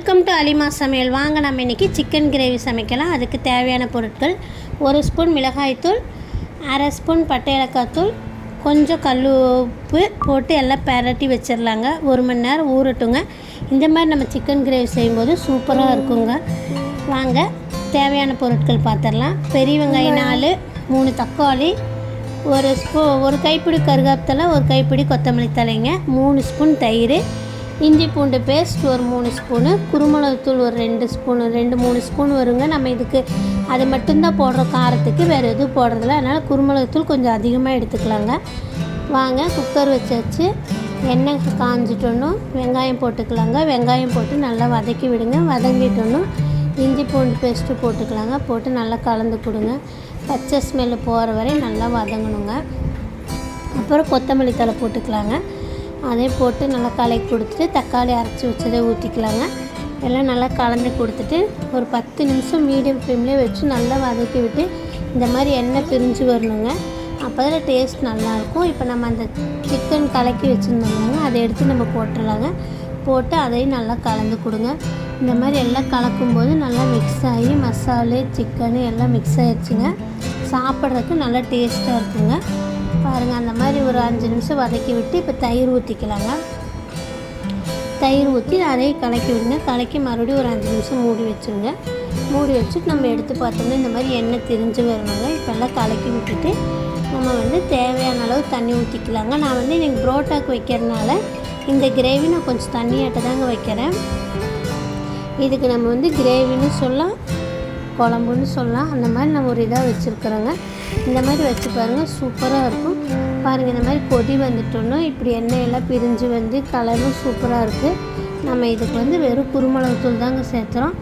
Welcome to Alima சமையல். வாங்க நம்ம இன்றைக்கி சிக்கன் கிரேவி சமைக்கலாம். அதுக்கு தேவையான பொருட்கள்: 1 ஸ்பூன் மிளகாய்த்தூள், அரை ஸ்பூன் பட்டை ஏலக்காய் தூள், கொஞ்சம் கல் உப்பு போட்டு எல்லாம் பெரட்டி வச்சிடலாங்க. 1 மணி நேரம் ஊறட்டுங்க. இந்த மாதிரி நம்ம சிக்கன் கிரேவி செய்யும்போது சூப்பராக இருக்குங்க. வாங்க தேவையான பொருட்கள் பார்த்துடலாம். பெரிய வெங்காயம் 4, 3 தக்காளி, ஒரு கைப்பிடி கருவேப்பிலை, ஒரு கைப்பிடி கொத்தமல்லி தலைங்க, 3 ஸ்பூன் தயிர், இஞ்சி பூண்டு பேஸ்ட் ஒரு 3 ஸ்பூனு, குருமிளகுத்தூள் ஒரு 2-3 ஸ்பூன் வருங்க. நம்ம இதுக்கு அது மட்டும்தான் போடுறோம் காரத்துக்கு, வேறு எதுவும் போடுறதில்ல. அதனால் குருமிளகுத்தூள் கொஞ்சம் அதிகமாக எடுத்துக்கலாங்க. வாங்க குக்கர் வச்சாச்சு. எண்ணெய் காஞ்சிட்டோன்னும் வெங்காயம் போட்டுக்கலாங்க. வெங்காயம் போட்டு நல்லா வதக்கி விடுங்க. வதங்கிட்டோன்னும் இஞ்சி பூண்டு பேஸ்ட்டு போட்டுக்கலாங்க. போட்டு நல்லா கலந்து கொடுங்க. பச்சை ஸ்மெல்லு போகிற வரை நல்லா வதங்கணுங்க. அப்புறம் கொத்தமல்லி தழை போட்டுக்கலாங்க. அதே போட்டு நல்லா கலக்கி கொடுத்துட்டு தக்காளி அரைச்சி வச்சதை ஊற்றிக்கலாங்க. எல்லாம் நல்லா கலந்து கொடுத்துட்டு ஒரு 10 நிமிஷம் மீடியம் ஃப்ளேம்லேயே வச்சு நல்லா வதக்கி விட்டு இந்த மாதிரி எண்ணெய் பிரிஞ்சு வரணுங்க. அப்போ தான் டேஸ்ட் நல்லாயிருக்கும். இப்போ நம்ம அந்த சிக்கன் கலக்கி வச்சுருந்தோம்னாங்க, அதை எடுத்து நம்ம போட்டுடலாங்க. போட்டு அதையும் நல்லா கலந்து கொடுங்க. இந்த மாதிரி எல்லாம் கலக்கும்போது நல்லா மிக்ஸ் ஆகி மசாலு சிக்கனு எல்லாம் மிக்ஸ் ஆகிடுச்சுங்க. சாப்பிட்றதுக்கு நல்லா டேஸ்ட்டாக இருக்குங்க. பாருங்கள், அந்த மாதிரி ஒரு 5 நிமிஷம் வதக்கி விட்டு இப்போ தயிர் ஊற்றிக்கலாங்க. தயிர் ஊற்றி அதையும் கலக்கி விடுங்க. கலக்கி மறுபடியும் ஒரு 5 நிமிஷம் மூடி வச்சுருங்க. மூடி வச்சுட்டு நம்ம எடுத்து பார்த்தோம்னா இந்த மாதிரி எண்ணெய் திரிஞ்சு வரணுங்க. இப்போ எல்லாம் கலக்கி விட்டுட்டு நம்ம தேவையான அளவு தண்ணி ஊற்றிக்கலாங்க. நான் இன்றைக்கி புரோட்டாக்கு வைக்கிறதுனால இந்த கிரேவி நான் கொஞ்சம் தண்ணியாட்ட தாங்க வைக்கிறேன். இதுக்கு நம்ம கிரேவின்னு சொல்லலாம், குழம்புன்னு சொல்லலாம். அந்த மாதிரி நம்ம ஒரு இதாக வச்சுருக்குறோங்க. இந்த மாதிரி வச்சு பாருங்கள், சூப்பராக இருக்கும். பாருங்கள், இந்த மாதிரி கொதி வந்துட்டோன்னா இப்படி எண்ணெயெல்லாம் பிரிஞ்சு கலரும் சூப்பராக இருக்குது. நம்ம இதுக்கு வெறும் குருமிளகுத்தூள் தாங்க சேர்த்துறோம்.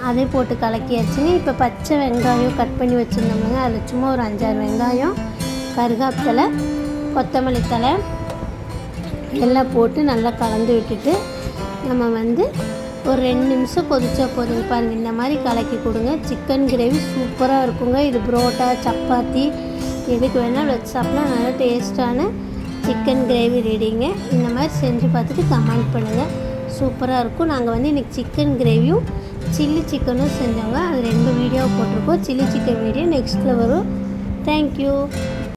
அதே போட்டு கலக்கியாச்சுங்க. இப்போ பச்சை வெங்காயம் கட் பண்ணி வச்சுருந்தோம்னாங்க, அதில் சும்மா ஒரு 5-6 வெங்காயம், கருவேப்பிலை, கொத்தமல்லி தழை எல்லாம் போட்டு நல்லா கலந்து விட்டுட்டு நம்ம ஒரு 2 நிமிஷம் கொதிச்சா போதுங்க. பாருங்கள், இந்த மாதிரி கலக்கி கொடுங்க. சிக்கன் கிரேவி சூப்பராக இருக்குங்க. இது புரோட்டா, சப்பாத்தி எதுக்கு வேணாலும் வச்சு சாப்பிட்லாம். நல்லா டேஸ்ட்டான சிக்கன் கிரேவி ரெடிங்க. இந்த மாதிரி செஞ்சு பார்த்துட்டு கமெண்ட் பண்ணுங்கள். சூப்பராக இருக்கும். நாங்கள் இன்றைக்கி சிக்கன் கிரேவியும் சில்லி சிக்கனும் செஞ்சோங்க. அது 2 வீடியோ போட்டிருக்கோம். சில்லி சிக்கன் வீடியோ நெக்ஸ்ட்டில் வரும். தேங்க்யூ.